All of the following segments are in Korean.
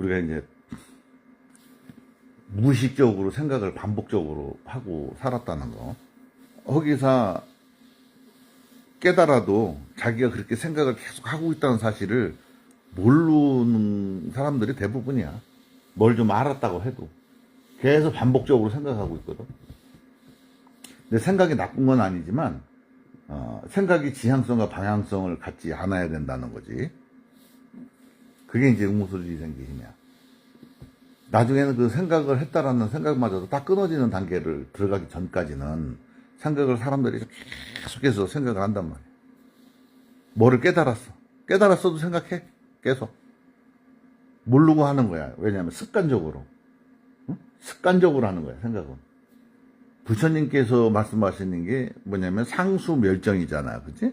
우리가 이제 무의식적으로 생각을 반복적으로 하고 살았다는 거. 거기서 깨달아도 자기가 그렇게 생각을 계속 하고 있다는 사실을 모르는 사람들이 대부분이야. 뭘 좀 알았다고 해도 계속 반복적으로 생각하고 있거든. 근데 생각이 나쁜 건 아니지만 생각이 지향성과 방향성을 갖지 않아야 된다는 거지. 그게 이제 응모술리생기심이야. 나중에는 그 생각을 했다라는 생각마저도 다 끊어지는 단계를 들어가기 전까지는 생각을 사람들이 계속해서 생각을 한단 말이야. 뭐를 깨달았어. 깨달았어도 생각해. 계속. 모르고 하는 거야. 왜냐하면 습관적으로. 응? 습관적으로 하는 거야, 생각은. 부처님께서 말씀하시는 게 뭐냐면 상수멸정이잖아. 그치?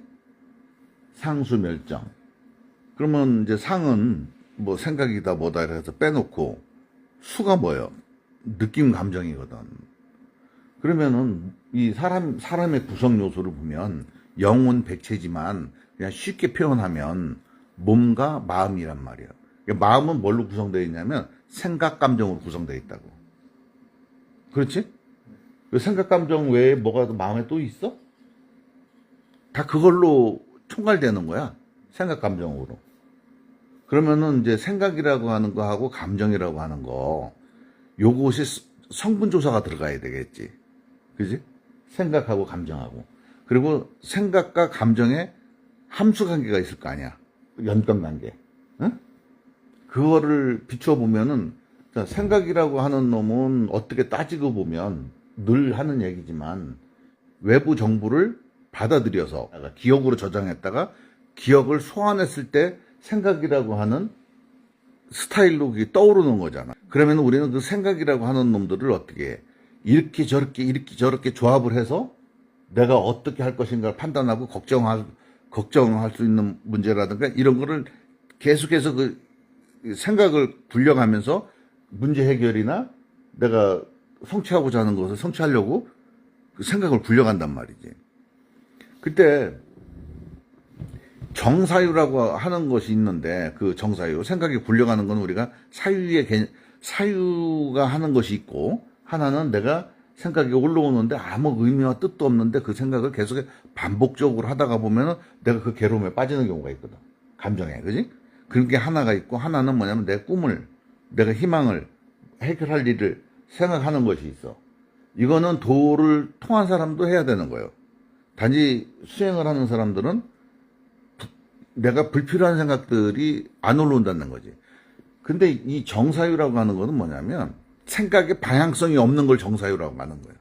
상수멸정. 그러면 이제 상은 뭐 생각이다 뭐다 이래서 빼놓고 수가 뭐예요? 느낌 감정이거든. 그러면은 이 사람의 구성 요소를 보면 영혼 백체지만 그냥 쉽게 표현하면 몸과 마음이란 말이야. 마음은 뭘로 구성되어 있냐면 생각 감정으로 구성되어 있다고. 그렇지? 생각 감정 외에 뭐가 마음에 또 있어? 다 그걸로 총괄되는 거야. 생각 감정으로. 그러면은 이제 생각이라고 하는 거하고 감정이라고 하는 거, 요것이 성분 조사가 들어가야 되겠지. 그지? 생각하고 감정하고. 그리고 생각과 감정에 함수 관계가 있을 거 아니야. 연관 관계. 응? 그거를 비추어 보면은, 생각이라고 하는 놈은 어떻게 따지고 보면 늘 하는 얘기지만, 외부 정보를 받아들여서 기억으로 저장했다가 기억을 소환했을 때 생각이라고 하는 스타일로 떠오르는 거잖아. 그러면 우리는 그 생각이라고 하는 놈들을 어떻게 해? 이렇게 저렇게 조합을 해서 내가 어떻게 할 것인가를 판단하고 걱정할 수 있는 문제라든가 이런 거를 계속해서 그 생각을 굴려가면서 문제 해결이나 내가 성취하고자 하는 것을 성취하려고 그 생각을 굴려간단 말이지. 그때 정사유라고 하는 것이 있는데, 그 정사유, 생각이 굴려가는 건 우리가 사유가 하는 것이 있고, 하나는 내가 생각이 올라오는데 아무 의미와 뜻도 없는데 그 생각을 계속 반복적으로 하다가 보면은 내가 그 괴로움에 빠지는 경우가 있거든. 감정에, 그지? 그런 게 하나가 있고, 하나는 뭐냐면 내 꿈을, 내가 희망을, 해결할 일을 생각하는 것이 있어. 이거는 도를 통한 사람도 해야 되는 거예요. 단지 수행을 하는 사람들은 내가 불필요한 생각들이 안 올라온다는 거지. 근데 이 정사유라고 하는 거는 뭐냐면 생각에 방향성이 없는 걸 정사유라고 하는 거야.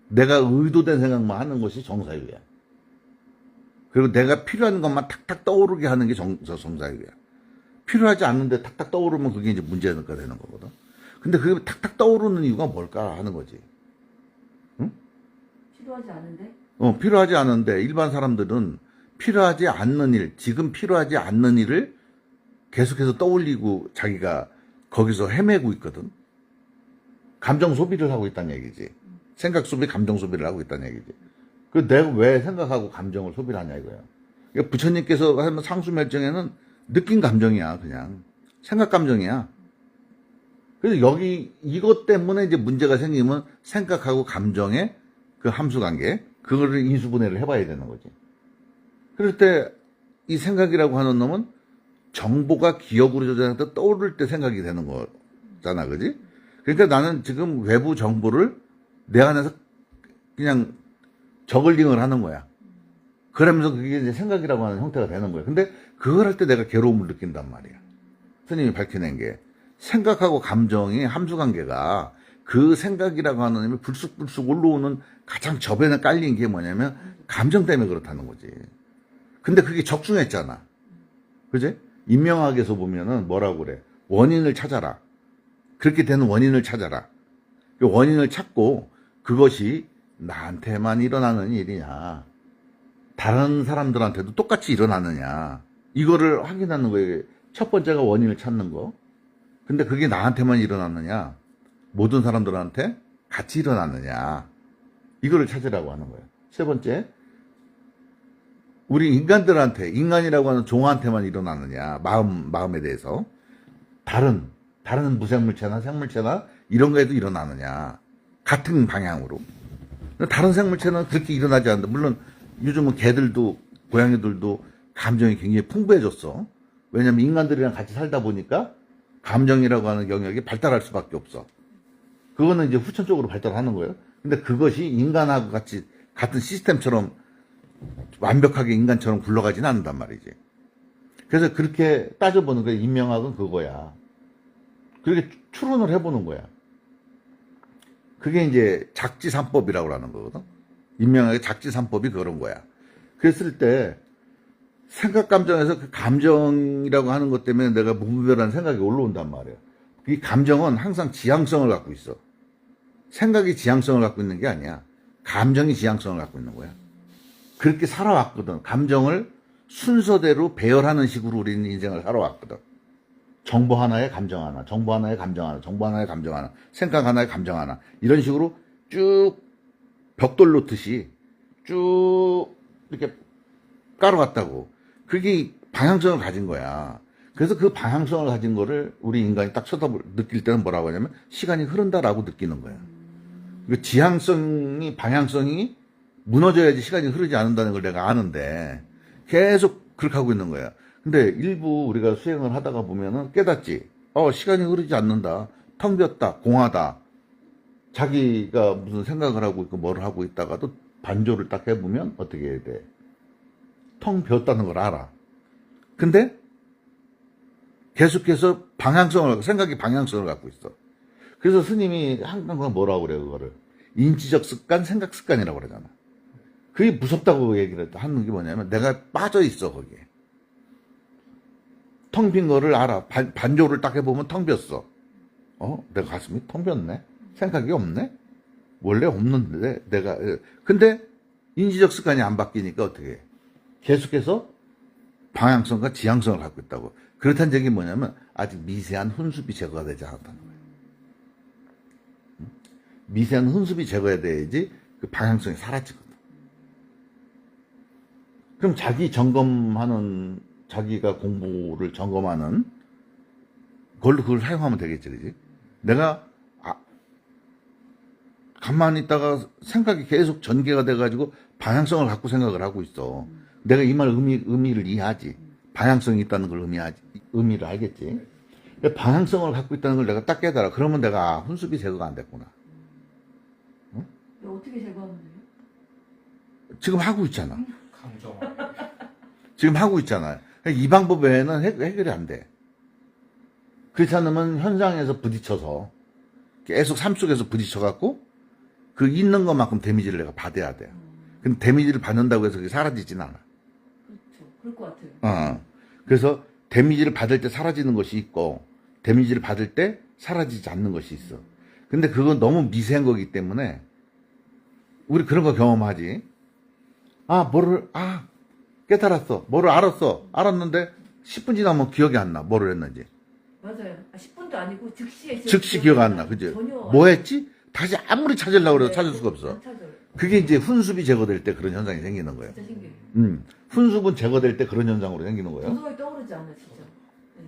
내가 의도된 생각만 하는 것이 정사유야. 그리고 내가 필요한 것만 탁탁 떠오르게 하는 게 정사유야. 필요하지 않는데 탁탁 떠오르면 그게 이제 문제가 되는 거거든. 근데 그게 탁탁 떠오르는 이유가 뭘까 하는 거지. 응? 필요하지 않은데? 필요하지 않은데 일반 사람들은 필요하지 않는 일, 지금 필요하지 않는 일을 계속해서 떠올리고 자기가 거기서 헤매고 있거든. 감정 소비를 하고 있다는 얘기지. 생각 소비, 감정 소비를 하고 있다는 얘기지. 그 내가 왜 생각하고 감정을 소비를 하냐 이거야. 그러니까 부처님께서 하는 상수멸정에는 느낀 감정이야, 그냥. 생각 감정이야. 그래서 여기 이것 때문에 이제 문제가 생기면 생각하고 감정의 그 함수 관계, 그거를 인수분해를 해봐야 되는 거지. 그럴 때 이 생각이라고 하는 놈은 정보가 기억으로 저장할 때 떠오를 때 생각이 되는 거잖아, 그지? 그러니까 나는 지금 외부 정보를 내 안에서 그냥 저글링을 하는 거야. 그러면서 그게 이제 생각이라고 하는 형태가 되는 거야. 근데 그걸 할 때 내가 괴로움을 느낀단 말이야. 스님이 밝혀낸 게 생각하고 감정의 함수 관계가 그 생각이라고 하는 놈이 불쑥불쑥 올라오는 가장 저변에 깔린 게 뭐냐면 감정 때문에 그렇다는 거지. 근데 그게 적중했잖아. 그지? 인명학에서 보면은 뭐라고 그래? 원인을 찾아라. 그렇게 되는 원인을 찾아라. 그 원인을 찾고 그것이 나한테만 일어나는 일이냐. 다른 사람들한테도 똑같이 일어나느냐. 이거를 확인하는 거예요. 첫 번째가 원인을 찾는 거. 근데 그게 나한테만 일어나느냐. 모든 사람들한테 같이 일어나느냐. 이거를 찾으라고 하는 거예요. 세 번째. 우리 인간들한테, 인간이라고 하는 종한테만 일어나느냐, 마음에 대해서. 다른 다른 무생물체나 생물체나 이런 거에도 일어나느냐. 같은 방향으로. 다른 생물체는 그렇게 일어나지 않는다. 물론 요즘은 개들도 고양이들도 감정이 굉장히 풍부해졌어. 왜냐면 인간들이랑 같이 살다 보니까 감정이라고 하는 영역이 발달할 수밖에 없어. 그거는 이제 후천적으로 발달하는 거예요. 근데 그것이 인간하고 같이 같은 시스템처럼 완벽하게 인간처럼 굴러가지는 않는단 말이지. 그래서 그렇게 따져보는 거야. 인명학은 그거야. 그렇게 추론을 해보는 거야. 그게 이제 작지삼법이라고 하는 거거든. 인명학의 작지삼법이 그런 거야. 그랬을 때 생각 감정에서 그 감정이라고 하는 것 때문에 내가 무분별한 생각이 올라온단 말이야. 이 감정은 항상 지향성을 갖고 있어. 생각이 지향성을 갖고 있는 게 아니야. 감정이 지향성을 갖고 있는 거야. 그렇게 살아왔거든. 감정을 순서대로 배열하는 식으로 우리는 인생을 살아왔거든. 정보 하나에 감정 하나, 정보 하나에 감정 하나, 정보 하나에 감정 하나, 생각 하나에 감정 하나. 이런 식으로 쭉 벽돌 놓듯이 쭉 이렇게 깔아왔다고. 그게 방향성을 가진 거야. 그래서 그 방향성을 가진 거를 우리 인간이 딱 느낄 때는 뭐라고 하냐면 시간이 흐른다라고 느끼는 거야. 그 지향성이, 방향성이 무너져야지 시간이 흐르지 않는다는 걸 내가 아는데 계속 그렇게 하고 있는 거야. 근데 일부 우리가 수행을 하다가 보면은 깨닫지. 시간이 흐르지 않는다. 텅 비었다. 공하다. 자기가 무슨 생각을 하고 있고 뭐를 하고 있다가도 반조를 딱 해보면 어떻게 해야 돼? 텅 비었다는 걸 알아. 근데 계속해서 생각이 방향성을 갖고 있어. 그래서 스님이 항상 뭐라고 그래요, 그거를. 인지적 습관, 생각 습관이라고 그러잖아. 그게 무섭다고 얘기를 하는 게 뭐냐면 내가 빠져 있어, 거기에. 텅 빈 거를 알아. 반조를 딱 해보면 텅 비었어. 내 가슴이 텅 비었네? 생각이 없네? 원래 없는데, 근데 인지적 습관이 안 바뀌니까 어떻게 해? 계속해서 방향성과 지향성을 갖고 있다고. 그렇다는 얘기 뭐냐면 아직 미세한 훈습이 제거가 되지 않았다는 거예요. 미세한 훈습이 제거해야 돼야지 그 방향성이 사라지거든. 그럼 자기가 공부를 점검하는 걸로 그걸 사용하면 되겠지, 그지? 내가 가만히 있다가 생각이 계속 전개가 돼가지고 방향성을 갖고 생각을 하고 있어. 내가 이 말 의미를 이해하지. 방향성이 있다는 걸 의미를 알겠지. 방향성을 갖고 있다는 걸 내가 딱 깨달아. 그러면 내가 훈습이 제거가 안 됐구나. 응? 어떻게 제거하면 돼요? 지금 하고 있잖아. 감정. 지금 하고 있잖아. 이 방법 외에는 해결이 안 돼. 그렇지 않으면 현상에서 부딪혀서 계속 삶 속에서 부딪혀갖고 그 있는 것만큼 데미지를 내가 받아야 돼. 근데 데미지를 받는다고 해서 그게 사라지진 않아. 그렇죠. 그럴 것 같아요. 그래서 데미지를 받을 때 사라지는 것이 있고 데미지를 받을 때 사라지지 않는 것이 있어. 근데 그건 너무 미세한 거기 때문에 우리 그런 거 경험하지. 깨달았어. 뭐를 알았는데 10분 지나면 기억이 안 나. 뭐를 했는지. 맞아요. 10분도 아니고 즉시에 즉시 기억 안 나. 그지? 뭐 했지? 다시 아무리 찾으려고 해도 찾을 수가 없어. 안 찾아요. 그게 이제 훈습이 제거될 때 그런 현상이 생기는 거예요. 진짜 신기해요. 훈습은 제거될 때 그런 현상으로 생기는 거예요. 도저히 떠오르지 않아, 진짜. 네.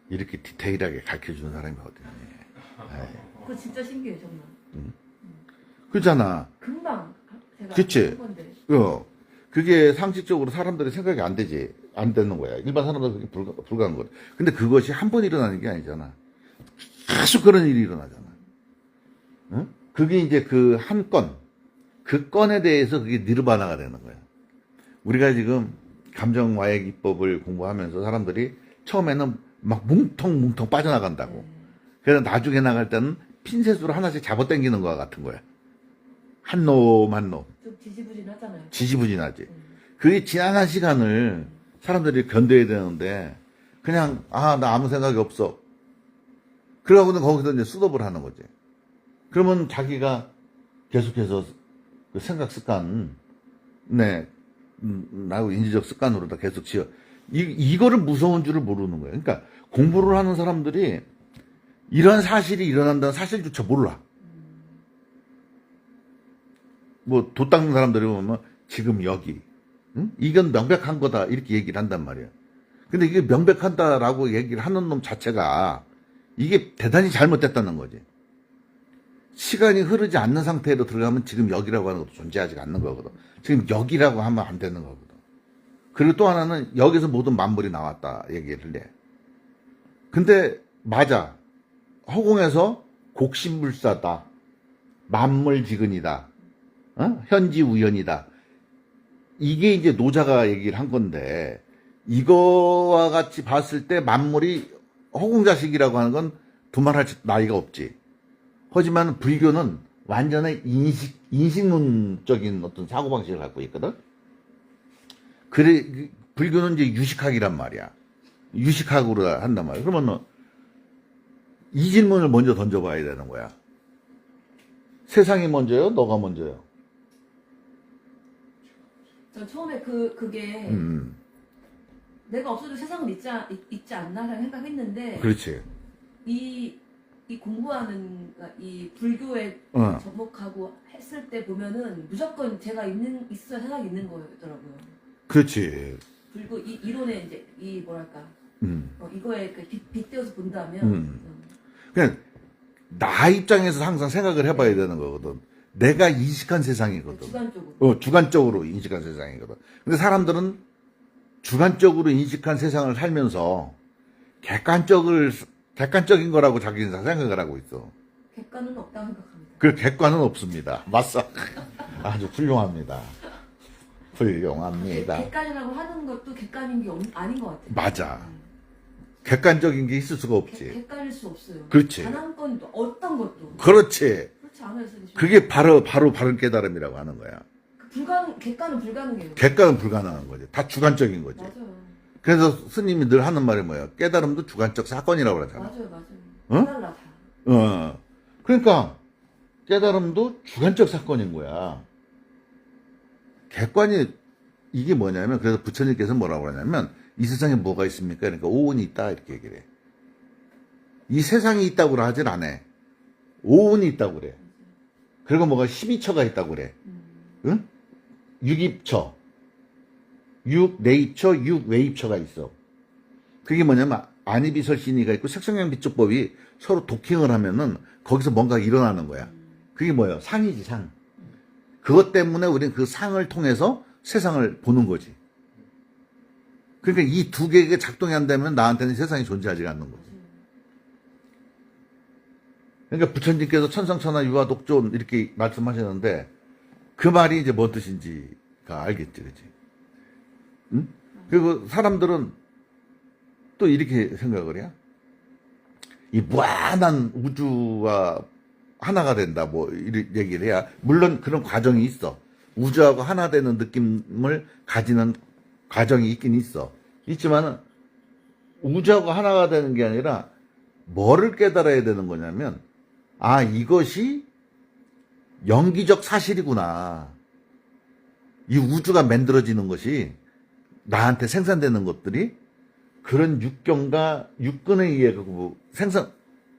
이렇게 디테일하게 가르쳐주는 사람이 어딨니. 그거 진짜 신기해요, 정말. 그렇잖아. 금방 제가 그치? 한 건데. 그게 상식적으로 사람들이 생각이 안 되지. 안 되는 거야. 일반 사람들은 그게 불가한 거야. 근데 그것이 한 번 일어나는 게 아니잖아. 계속 그런 일이 일어나잖아. 응? 그게 이제 그 건에 대해서 그게 니르바나가 되는 거야. 우리가 지금 감정 와해 기법을 공부하면서 사람들이 처음에는 막 뭉텅뭉텅 빠져나간다고. 그래서 나중에 나갈 때는 핀셋으로 하나씩 잡아당기는 거와 같은 거야. 한 놈. 좀 지지부진하잖아요. 지지부진하지. 그게 지난한 시간을 사람들이 견뎌야 되는데, 그냥, 나 아무 생각이 없어. 그러고는 거기서 이제 수습을 하는 거지. 그러면 자기가 계속해서 그 생각 습관, 나하고 인지적 습관으로 다 계속 지어. 이거를 무서운 줄을 모르는 거예요. 그러니까 공부를 하는 사람들이 이런 사실이 일어난다는 사실조차 몰라. 뭐, 도 닦는 사람들이 보면 지금 여기, 이건 명백한 거다. 이렇게 얘기를 한단 말이에요. 근데 이게 명백하다라고 얘기를 하는 놈 자체가 이게 대단히 잘못됐다는 거지. 시간이 흐르지 않는 상태로 들어가면 지금 여기라고 하는 것도 존재하지 않는 거거든. 지금 여기라고 하면 안 되는 거거든. 그리고 또 하나는 여기서 모든 만물이 나왔다 얘기를 해. 근데 맞아. 허공에서 곡신불사다. 만물지근이다. 현지우연이다. 이게 이제 노자가 얘기를 한 건데 이거와 같이 봤을 때 만물이 허공자식이라고 하는 건 두말할 나위가 없지. 하지만 불교는 완전히 인식론적인 어떤 사고방식을 갖고 있거든. 그래, 불교는 이제 유식학이란 말이야. 유식학으로 한단 말이야. 그러면 이 질문을 먼저 던져봐야 되는 거야. 세상이 먼저요? 너가 먼저요? 전 처음에 그게 내가 없어도 세상은 있지 않나라는 생각했는데 그렇지. 이 공부하는 이 불교에 어. 접목하고 했을 때 보면은 무조건 제가 있어야 세상이 있는 거더라고요. 그렇지. 불교 이론에 이제 이 뭐랄까 이거에 빗대어서 본다면 그냥 나 입장에서 항상 생각을 해봐야 되는 거거든. 내가 인식한 세상이거든. 주관적으로. 주관적으로 인식한 세상이거든. 근데 사람들은 주관적으로 인식한 세상을 살면서 객관적인 거라고 자기는 생각을 하고 있어. 객관은 없다고 생각합니다. 그 객관은 없습니다. 맞어. 아주 훌륭합니다. 훌륭합니다. 객관이라고 하는 것도 객관인 게 아닌 것 같아요. 맞아. 객관적인 게 있을 수가 없지. 객관일 수 없어요. 그렇지. 단 한 건도 어떤 것도. 그렇지. 그렇지 않아요, 선생님. 그게 바로 바른 깨달음이라고 하는 거야. 객관은 불가능해요. 객관은 불가능한 거지. 다 주관적인 거지. 맞아요. 그래서 스님이 늘 하는 말이 뭐야? 깨달음도 주관적 사건이라고 그러잖아. 맞아요. 응? 달라 다. 그러니까 깨달음도 주관적 사건인 거야. 객관이 이게 뭐냐면 그래서 부처님께서 뭐라고 하냐면 이 세상에 뭐가 있습니까? 그러니까 오온이 있다 이렇게 얘기를 해. 이 세상이 있다고 하질 않아. 오온이 있다고 그래. 그리고 뭐가 12처가 있다고 그래. 응? 6입처, 6내입처, 6외입처가 있어. 그게 뭐냐면 안이비설신이가 있고 색성향비법이 서로 도킹을 하면은 거기서 뭔가 일어나는 거야. 그게 뭐예요? 상이지, 상. 그것 때문에 우리는 그 상을 통해서 세상을 보는 거지. 그러니까 이 두 개가 작동이 안 되면 나한테는 세상이 존재하지 않는 거지. 그러니까 부처님께서 천상천하 유아독존 이렇게 말씀하셨는데 그 말이 이제 뭔 뜻인지가 알겠지, 그치? 응? 그리고 사람들은 또 이렇게 생각을 해요. 이 무한한 우주와 하나가 된다, 뭐, 이렇게 얘기를 해야. 물론 그런 과정이 있어. 우주하고 하나 되는 느낌을 가지는 과정이 있긴 있어. 있지만은, 우주하고 하나가 되는 게 아니라, 뭐를 깨달아야 되는 거냐면, 아, 이것이 영기적 사실이구나. 이 우주가 만들어지는 것이, 나한테 생산되는 것들이, 그런 육근에 의해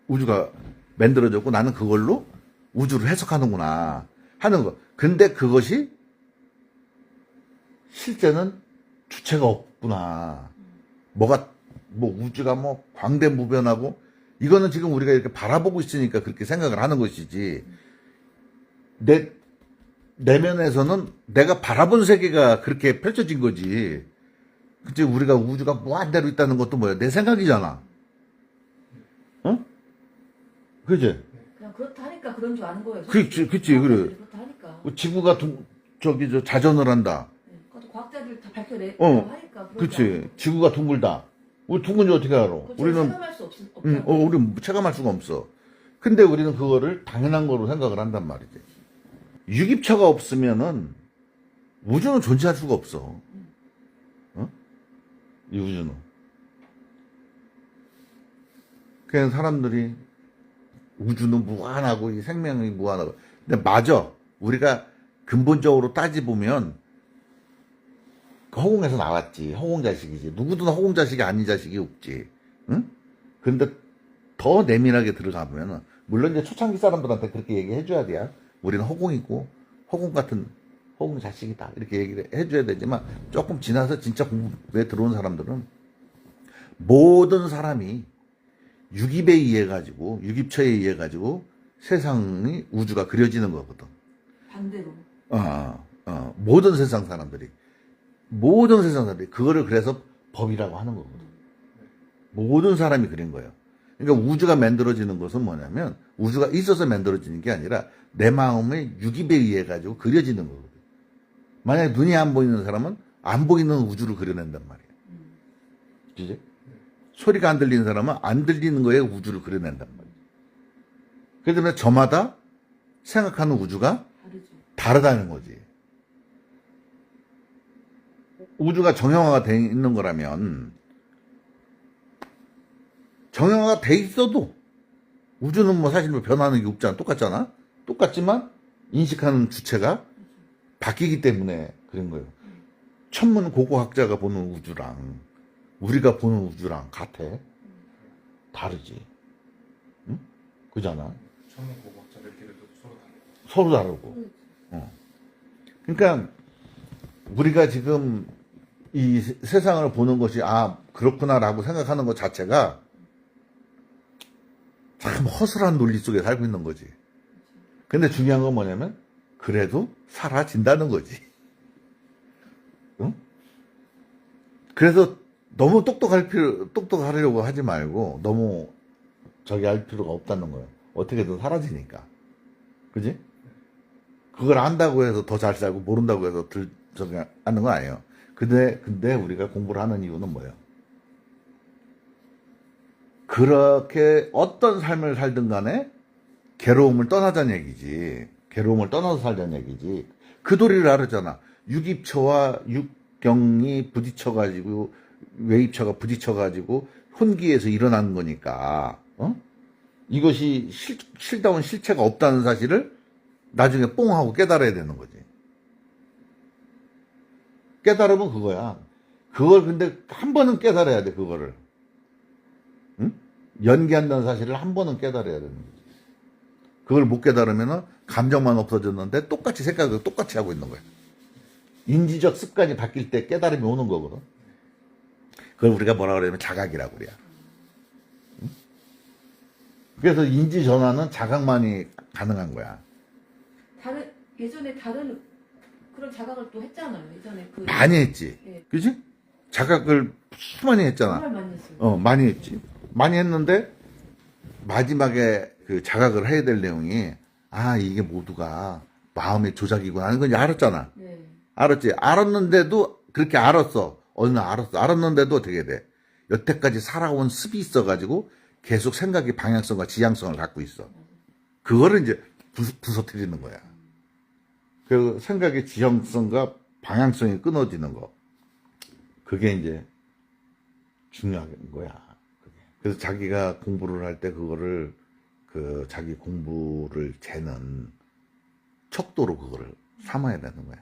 우주가 만들어졌고 나는 그걸로 우주를 해석하는구나 하는 거. 근데 그것이 실제는 주체가 없구나. 뭐 우주가 뭐 광대무변하고 이거는 지금 우리가 이렇게 바라보고 있으니까 그렇게 생각을 하는 것이지. 내면에서는 내가 바라본 세계가 그렇게 펼쳐진 거지. 그치, 우리가 우주가 무한대로 있다는 것도 뭐야? 내 생각이잖아. 어? 그치? 그냥 그렇다 하니까 그런 줄 아는 거예요. 그치, 그래. 그렇다 하니까. 지구가 자전을 한다. 네. 그것도 과학자들 다 밝혀내고 어, 하니까. 그치. 지구가 둥글다. 우리 둥근지 어떻게 알아? 우리는, 체감할 수 없잖아요. 우리는 체감할 수가 없어. 근데 우리는 그거를 당연한 거로 생각을 한단 말이지. 유깁처가 없으면은 우주는 존재할 수가 없어. 이 우주는. 그냥 사람들이 우주는 무한하고 이 생명이 무한하고. 근데 맞아. 우리가 근본적으로 따지보면 허공에서 나왔지. 허공자식이지. 누구든 허공자식이 아닌 자식이 없지. 응? 근데 더 내밀하게 들어가보면은 물론 이제 초창기 사람들한테 그렇게 얘기해줘야 돼요. 우리는 허공이고 허공 같은 허공 자식이다 이렇게 얘기를 해줘야 되지만 조금 지나서 진짜 공부에 들어온 사람들은 모든 사람이 유깁에 의해 가지고, 유깁처에 의해 가지고 세상이, 우주가 그려지는 거거든. 반대로. 모든 세상 사람들이 그거를 그래서 법이라고 하는 거거든. 모든 사람이 그린 거예요. 그러니까 우주가 만들어지는 것은 뭐냐면, 우주가 있어서 만들어지는 게 아니라 내 마음의 유깁에 의해 가지고 그려지는 거거든. 만약에 눈이 안 보이는 사람은 안 보이는 우주를 그려낸단 말이야. 그지? 소리가 안 들리는 사람은 안 들리는 거에 우주를 그려낸단 말이야. 그렇기 때문에 저마다 생각하는 우주가 다르죠. 다르다는 거지. 우주가 정형화가 돼 있는 거라면, 정형화가 돼 있어도 우주는 뭐 사실 뭐 변하는 게 없잖아. 똑같잖아. 똑같지만 인식하는 주체가 바뀌기 때문에 그런 거예요. 천문 고고학자가 보는 우주랑 우리가 보는 우주랑 같아? 다르지. 응? 그잖아. 천문 고고학자들끼리도 서로 다르고. 서로 다르고. 그러니까 우리가 지금 이 세상을 보는 것이 그렇구나라고 생각하는 것 자체가 참 허술한 논리 속에 살고 있는 거지. 근데 중요한 건 뭐냐면 그래도 사라진다는 거지. 응? 그래서 너무 똑똑하려고 하지 말고 너무 저기 할 필요가 없다는 거예요. 어떻게든 사라지니까. 그지? 그걸 안다고 해서 더 잘 살고 모른다고 해서 저기 하는 건 아니에요. 근데 우리가 공부를 하는 이유는 뭐예요? 그렇게 어떤 삶을 살든 간에 괴로움을 떠나자는 얘기지. 괴로움을 떠나서 살자는 얘기지. 그 도리를 알았잖아. 유깁처와 육경이 부딪혀가지고, 외입처가 부딪혀가지고, 혼기에서 일어나는 거니까, 이것이 실다운 실체가 없다는 사실을 나중에 뽕 하고 깨달아야 되는 거지. 깨달으면 그거야. 그걸 근데 한 번은 깨달아야 돼, 그거를. 응? 연기한다는 사실을 한 번은 깨달아야 되는 거지. 그걸 못 깨달으면은 감정만 없어졌는데 똑같이 생각을 똑같이 하고 있는 거야. 인지적 습관이 바뀔 때 깨달음이 오는 거거든. 그걸 우리가 뭐라 그러냐면 자각이라고 그래요. 응? 그래서 인지 전환은 자각만이 가능한 거야. 예전에 다른 그런 자각을 또 했잖아요. 예전에 많이 했지. 예. 그지? 자각을 수많이 했잖아. 정말 많이 했어요. 많이 했지. 많이 했는데 마지막에 그 자각을 해야 될 내용이 이게 모두가 마음의 조작이구나 하는 건 알았잖아. 네. 알았지. 알았는데도 그렇게 알았어. 어느 날 알았어. 알았는데도 어떻게 돼? 여태까지 살아온 습이 있어가지고 계속 생각의 방향성과 지향성을 갖고 있어. 그거를 이제 부서뜨리는 거야. 그 생각의 지향성과 방향성이 끊어지는 거. 그게 이제 중요한 거야. 그래서 자기가 공부를 할 때 그거를 자기 공부를 재는 척도로 그거를 삼아야 되는 거야.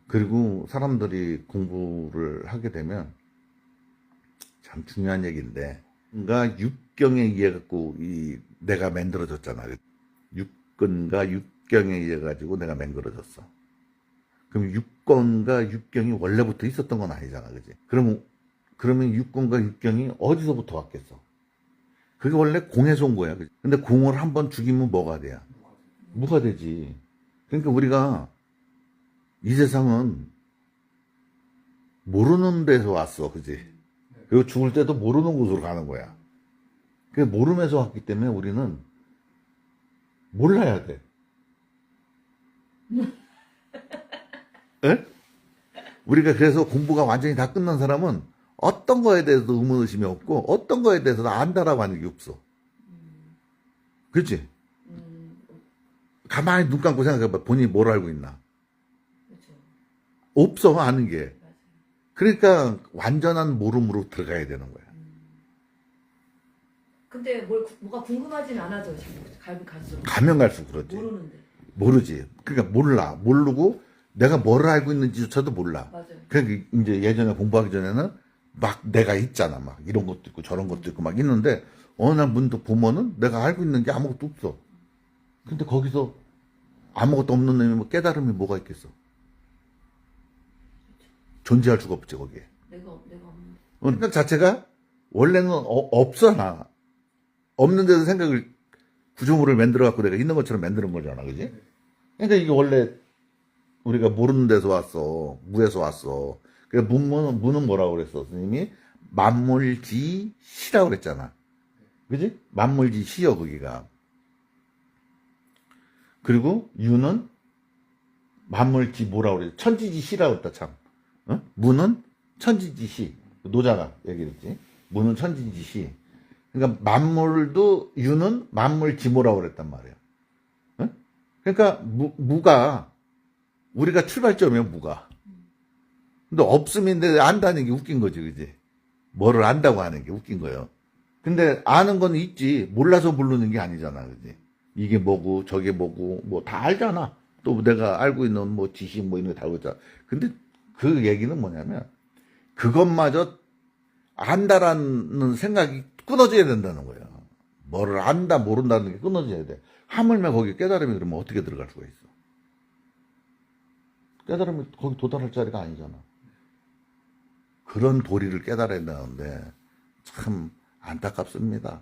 그리고 사람들이 공부를 하게 되면 참 중요한 얘기인데, 그러니까 육경에 의해 갖고 내가 만들어졌잖아. 육근과 육경에 의해 가지고 내가 만들어졌어. 그럼 육권과 육경이 원래부터 있었던 건 아니잖아, 그지? 그러면 육권과 육경이 어디서부터 왔겠어? 그게 원래 공에서 온 거야. 그치? 근데 공을 한번 죽이면 뭐가 돼야? 무가 되지. 그러니까 우리가 이 세상은 모르는 데서 왔어, 그지? 그리고 죽을 때도 모르는 곳으로 가는 거야. 그 모름에서 왔기 때문에 우리는 몰라야 돼. 에? 우리가 그래서 공부가 완전히 다 끝난 사람은 어떤 거에 대해서도 의문의심이 없고 어떤 거에 대해서도 안다라고 하는 게 없어. 그렇지? 가만히 눈 감고 생각해봐. 본인이 뭘 알고 있나? 그렇죠. 없어, 아는 게. 맞아요. 그러니까 완전한 모름으로 들어가야 되는 거야. 근데 뭐가 궁금하진 않아져 지금 갈수록. 가면 갈수록 그렇지. 모르는데. 모르지. 그러니까 몰라. 모르고 내가 뭘 알고 있는지조차도 몰라. 맞아요. 그러니까 이제 예전에 공부하기 전에는 막 내가 있잖아. 막 이런 것도 있고 저런 것도 있고 막 있는데 어느 날 문득 보면은 내가 알고 있는 게 아무것도 없어. 근데 거기서 아무것도 없는 놈이 뭐 깨달음이 뭐가 있겠어? 존재할 수가 없지 거기에. 내가 없는데. 그러니까 자체가 원래는 없어 나. 없는 데서 생각을 구조물을 만들어 갖고 내가 있는 것처럼 만드는 거잖아, 그지? 그러니까 이게 원래 우리가 모르는 데서 왔어, 무에서 왔어. 그래서 무는 뭐라고 그랬어, 스님이? 만물지시라고 그랬잖아, 그지? 만물지시여 거기가. 그리고 유는 만물지 뭐라고 그래? 천지지시라고 했다 참. 어? 무는 천지지시. 노자가 얘기했지. 무는 천지지시. 그러니까 만물도 유는 만물지모라고 그랬단 말이야. 어? 그러니까 무가 우리가 출발점이야 무가. 근데 없음인데 안다는 게 웃긴 거지, 그지? 뭐를 안다고 하는 게 웃긴 거예요. 근데 아는 건 있지. 몰라서 모르는 게 아니잖아, 그지? 이게 뭐고 저게 뭐고 뭐 다 알잖아. 또 내가 알고 있는 뭐 지시 뭐 이런 거 다 알고 있잖아. 근데 그 얘기는 뭐냐면 그것마저 안다라는 생각이 끊어져야 된다는 거예요. 뭐를 안다 모른다는 게 끊어져야 돼. 하물며 거기 깨달음이 그러면 어떻게 들어갈 수가 있어? 깨달음이 거기 도달할 자리가 아니잖아. 그런 도리를 깨달아야 되는데 참 안타깝습니다.